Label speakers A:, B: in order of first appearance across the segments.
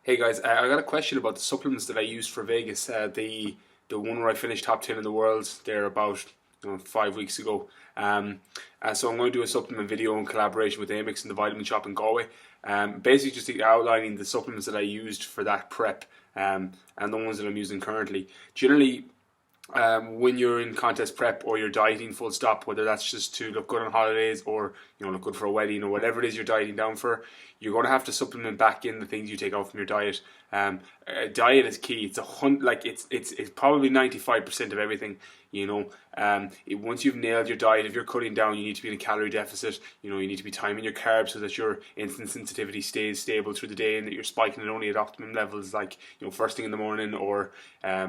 A: Hey guys, I got a question about the supplements that I used for Vegas. The one where I finished top 10 in the world there about 5 weeks ago. So I'm going to do a supplement video in collaboration with Amix and the Vitamin Shop in Galway. Basically just outlining the supplements that I used for that prep, and the ones that I'm using currently. Generally, when you're in contest prep or you're dieting full stop, whether that's just to look good on holidays or look good for a wedding or whatever it is you're dieting down for, you're going to have to supplement back in the things you take out from your diet. Diet is key. It's probably 95% of everything. Once you've nailed your diet, if you're cutting down, you need to be in a calorie deficit. You need to be timing your carbs so that your insulin sensitivity stays stable through the day and that you're spiking it only at optimum levels, like first thing in the morning or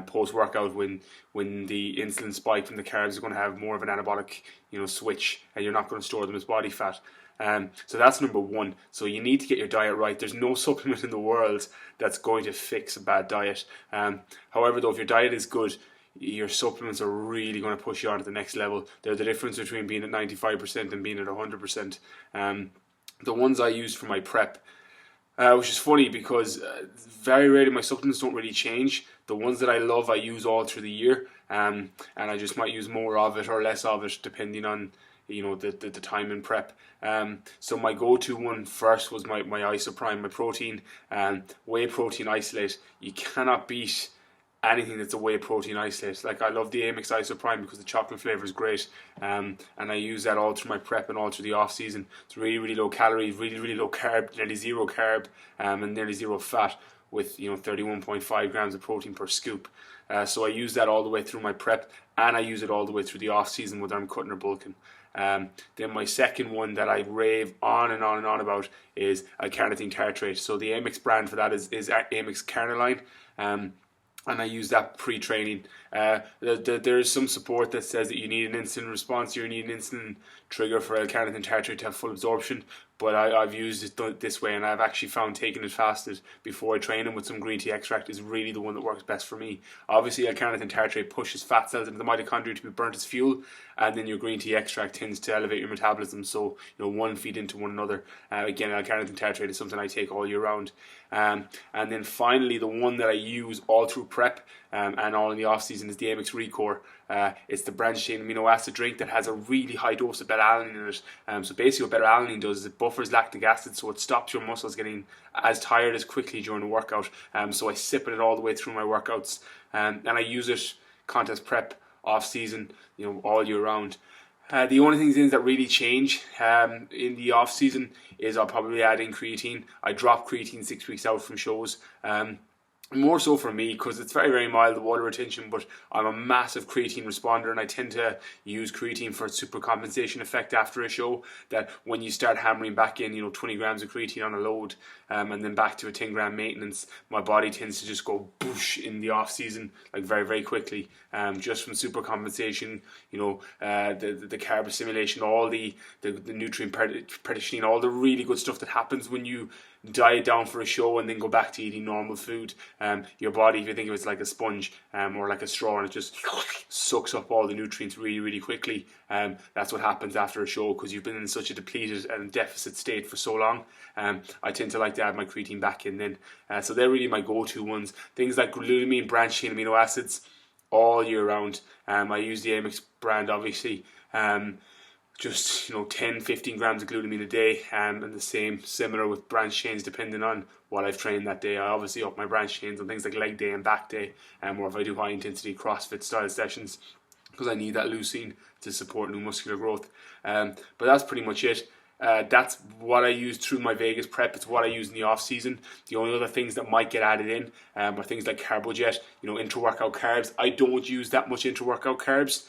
A: post workout when the insulin spike from the carbs is going to have more of an anabolic switch, and you're not going to store them as body fat. So that's number one. So you need to get your diet right. There's no supplement in the world that's going to fix a bad diet. However, though, if your diet is good, your supplements are really going to push you on to the next level. They're the difference between being at 95% and being at 100%. The ones I used for my prep, which is funny because very rarely my supplements don't really change. The ones that I love, I use all through the year, and I just might use more of it or less of it depending on the time in prep. So my go-to one first was my Isoprime, my protein, whey protein isolate. You cannot beat anything that's a whey protein isolate. Like, I love the Amix Isoprime because the chocolate flavour is great, and I use that all through my prep and all through the off season. It's really, really low calories, really, really low carb, nearly zero carb, and nearly zero fat, with 31.5 grams of protein per scoop. So I use that all the way through my prep, and I use it all the way through the off season whether I'm cutting or bulking. Then my second one that I rave on and on and on about is L-carnitine tartrate. So the Amix brand for that is Amix Carnoline. And I use that pre-training. There is some support that says that you need an insulin response, you need an insulin trigger for L-carnitine tartrate to have full absorption. But I've used it this way, and I've actually found taking it fasted before I train them with some green tea extract is really the one that works best for me. Obviously, L-carnitine tartrate pushes fat cells into the mitochondria to be burnt as fuel, and then your green tea extract tends to elevate your metabolism. So one feed into one another. Again, L-carnitine tartrate is something I take all year round. And then finally, the one that I use all through prep and all in the off season is the Amix Recore. It's the branched chain amino acid drink that has a really high dose of beta-alanine in it. So basically what beta-alanine does is it buffers lactic acid, so it stops your muscles getting as tired as quickly during a workout. So I sip it all the way through my workouts, and I use it contest prep, off season, all year round. The only things that really change in the off season is I'll probably add in creatine. I drop creatine 6 weeks out from shows. More so for me because it's very, very mild, the water retention, but I'm a massive creatine responder, and I tend to use creatine for its super compensation effect after a show, that when you start hammering back in 20 grams of creatine on a load, and then back to a 10 gram maintenance, my body tends to just go boosh in the off season, like very, very quickly, just from super compensation, the carb assimilation, all the nutrient partitioning, all the really good stuff that happens when you diet down for a show and then go back to eating normal food. Your body, if you think of it, like a sponge or like a straw, and it just sucks up all the nutrients really, really quickly. That's what happens after a show because you've been in such a depleted and deficit state for so long. I tend to like to add my creatine back in then. So they're really my go-to ones. Things like glutamine, branched chain amino acids, all year round. I use the Amix brand, obviously. Just 10-15 grams of glutamine a day, and the similar with branch chains depending on what I've trained that day. I obviously up my branch chains on things like leg day and back day, or if I do high intensity CrossFit style sessions, because I need that leucine to support new muscular growth. But that's pretty much it. That's what I use through my Vegas prep. It's what I use in the off season. The only other things that might get added in are things like Carbojet, intra-workout carbs. I don't use that much intra-workout carbs.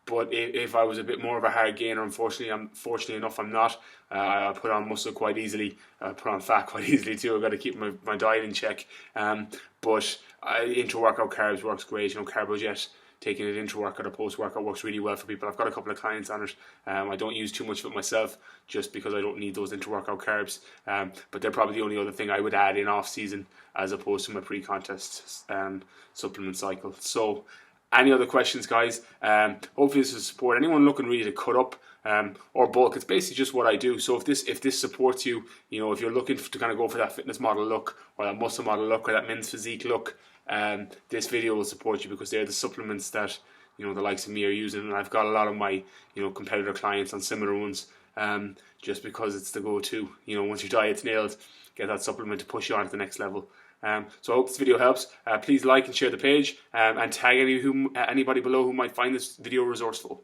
A: But if I was a bit more of a hard gainer, fortunately enough, I'm not. I put on muscle quite easily. I put on fat quite easily too. I've got to keep my diet in check. But intra-workout carbs works great. Carbojet, taking it intra-workout or post-workout works really well for people. I've got a couple of clients on it. I don't use too much of it myself just because I don't need those intra-workout carbs. But they're probably the only other thing I would add in off-season as opposed to my pre-contest supplement cycle. So, any other questions, guys? Hopefully this will support anyone looking really to cut up or bulk. It's basically just what I do. So if this supports you, if you're looking to kind of go for that fitness model look, or that muscle model look, or that men's physique look, this video will support you, because they're the supplements that the likes of me are using, and I've got a lot of my competitor clients on similar ones, just because it's the go-to. Once your diet's nailed, get that supplement to push you on to the next level. So I hope this video helps. Please like and share the page, and tag anybody below who might find this video resourceful.